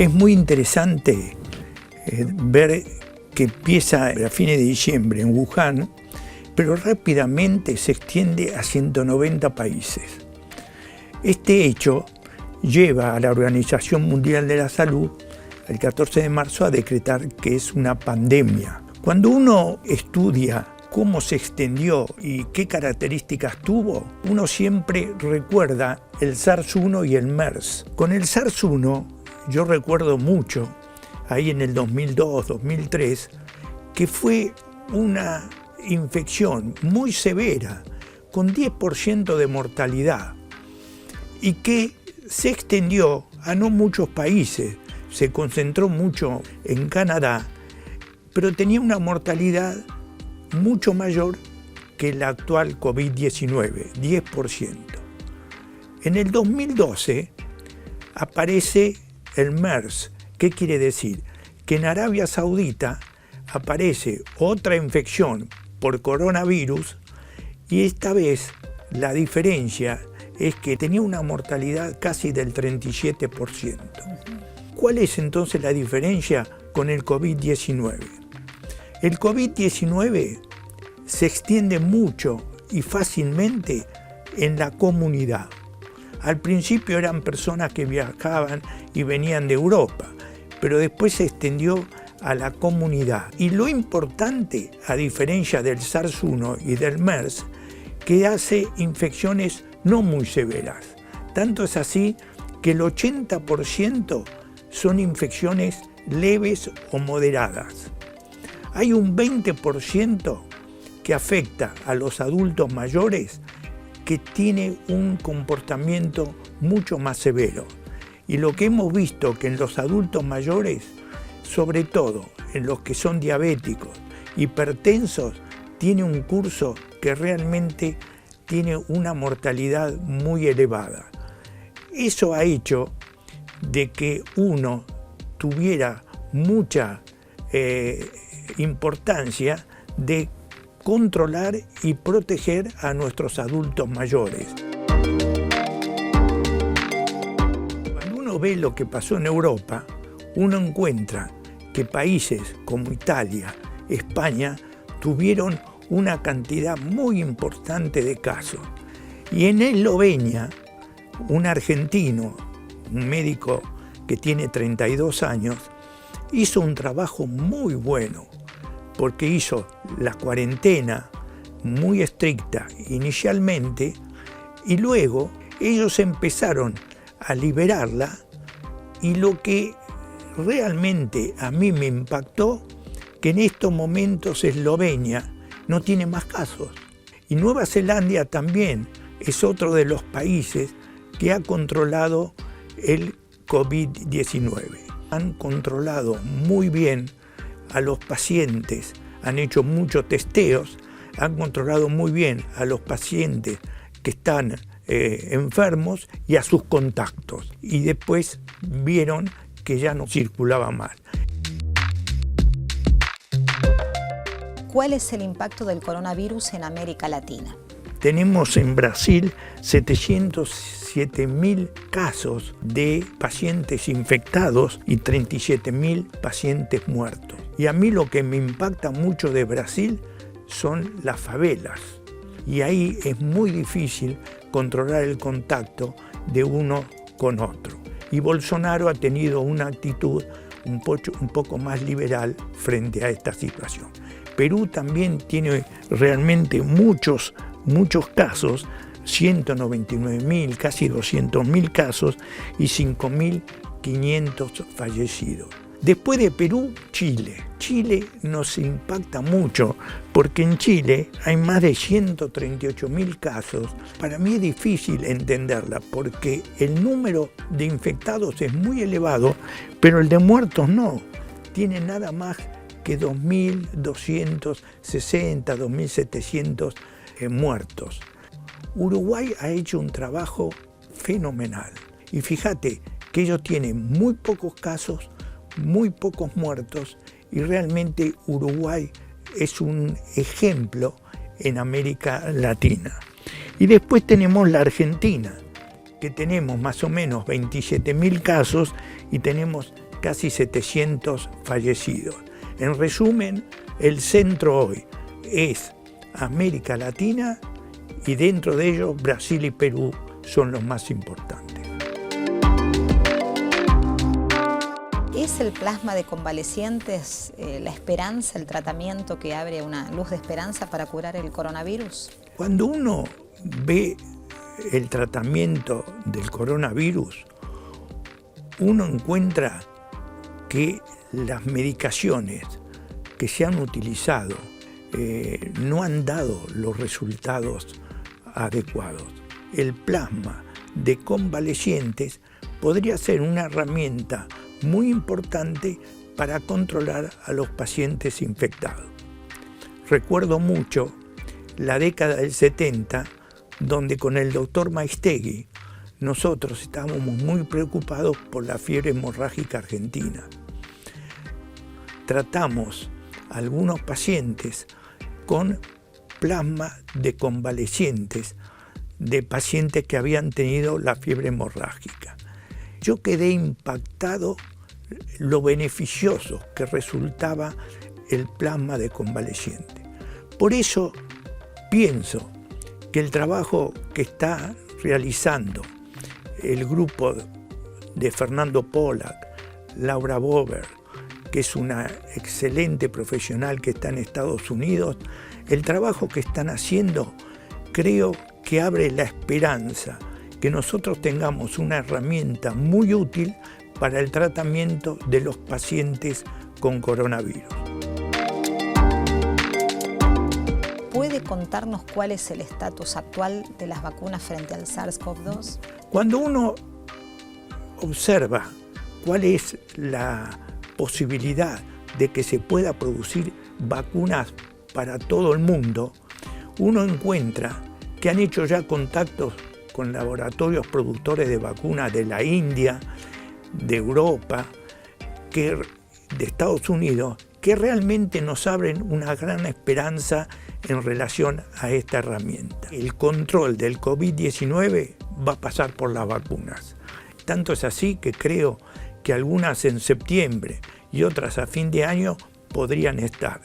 Es muy interesante ver que empieza a fines de diciembre en Wuhan, pero rápidamente se extiende a 190 países. Este hecho lleva a la Organización Mundial de la Salud el 14 de marzo a decretar que es una pandemia. Cuando uno estudia cómo se extendió y qué características tuvo, uno siempre recuerda el SARS-1 y el MERS. Con el SARS-1 yo recuerdo mucho, ahí en el 2002, 2003, que fue una infección muy severa, con 10% de mortalidad, y que se extendió a no muchos países, se concentró mucho en Canadá, pero tenía una mortalidad mucho mayor que la actual COVID-19, 10%. En el 2012 aparece el MERS. ¿Qué quiere decir? Que en Arabia Saudita aparece otra infección por coronavirus y esta vez la diferencia es que tenía una mortalidad casi del 37%. ¿Cuál es entonces la diferencia con el COVID-19? El COVID-19 se extiende mucho y fácilmente en la comunidad. Al principio eran personas que viajaban y venían de Europa, pero después se extendió a la comunidad. Y lo importante, a diferencia del SARS-1 y del MERS, que hace infecciones no muy severas. Tanto es así que el 80% son infecciones leves o moderadas. Hay un 20% que afecta a los adultos mayores que tiene un comportamiento mucho más severo. Y lo que hemos visto que en los adultos mayores, sobre todo en los que son diabéticos, hipertensos, tiene un curso que realmente tiene una mortalidad muy elevada. Eso ha hecho de que uno tuviera mucha importancia de controlar y proteger a nuestros adultos mayores. Cuando uno ve lo que pasó en Europa, uno encuentra que países como Italia, España, tuvieron una cantidad muy importante de casos. Y en Eslovenia, un argentino, un médico que tiene 32 años, hizo un trabajo muy bueno, porque hizo la cuarentena muy estricta inicialmente y luego ellos empezaron a liberarla, y lo que realmente a mí me impactó, que en estos momentos Eslovenia no tiene más casos. Y Nueva Zelanda también es otro de los países que ha controlado el COVID-19. Han controlado muy bien a los pacientes, han hecho muchos testeos, han controlado muy bien a los pacientes que están enfermos y a sus contactos. Y después vieron que ya no circulaba más. ¿Cuál es el impacto del coronavirus en América Latina? Tenemos en Brasil 707.000 casos de pacientes infectados y 37.000 pacientes muertos. Y a mí lo que me impacta mucho de Brasil son las favelas. Y ahí es muy difícil controlar el contacto de uno con otro. Y Bolsonaro ha tenido una actitud un poco más liberal frente a esta situación. Perú también tiene realmente muchos casos, 199.000, casi 200.000 casos y 5.500 fallecidos. Después de Perú, Chile. Chile nos impacta mucho porque en Chile hay más de 138.000 casos. Para mí es difícil entenderla porque el número de infectados es muy elevado, pero el de muertos no. Tiene nada más que 2.260, 2.700 muertos. Uruguay ha hecho un trabajo fenomenal. Y fíjate que ellos tienen muy pocos casos, muy pocos muertos, y realmente Uruguay es un ejemplo en América Latina. Y después tenemos la Argentina, que tenemos más o menos 27.000 casos y tenemos casi 700 fallecidos. En resumen, el centro hoy es América Latina y dentro de ellos Brasil y Perú son los más importantes. ¿Es el plasma de convalecientes la esperanza, el tratamiento que abre una luz de esperanza para curar el coronavirus? Cuando uno ve el tratamiento del coronavirus, uno encuentra que las medicaciones que se han utilizado no han dado los resultados adecuados. El plasma de convalecientes podría ser una herramienta muy importante para controlar a los pacientes infectados. Recuerdo mucho la década del 70, donde con el doctor Maistegui nosotros estábamos muy preocupados por la fiebre hemorrágica argentina. Tratamos a algunos pacientes con plasma de convalecientes, de pacientes que habían tenido la fiebre hemorrágica. Yo quedé impactado lo beneficioso que resultaba el plasma de convaleciente. Por eso pienso que el trabajo que está realizando el grupo de Fernando Pollack, Laura Bober, que es una excelente profesional que está en Estados Unidos, el trabajo que están haciendo creo que abre la esperanza que nosotros tengamos una herramienta muy útil para el tratamiento de los pacientes con coronavirus. ¿Puede contarnos cuál es el estatus actual de las vacunas frente al SARS-CoV-2? Cuando uno observa cuál es la posibilidad de que se pueda producir vacunas para todo el mundo, uno encuentra que han hecho ya contactos con laboratorios productores de vacunas de la India, de Europa, de Estados Unidos, que realmente nos abren una gran esperanza en relación a esta herramienta. El control del COVID-19 va a pasar por las vacunas. Tanto es así que creo que algunas en septiembre y otras a fin de año podrían estar.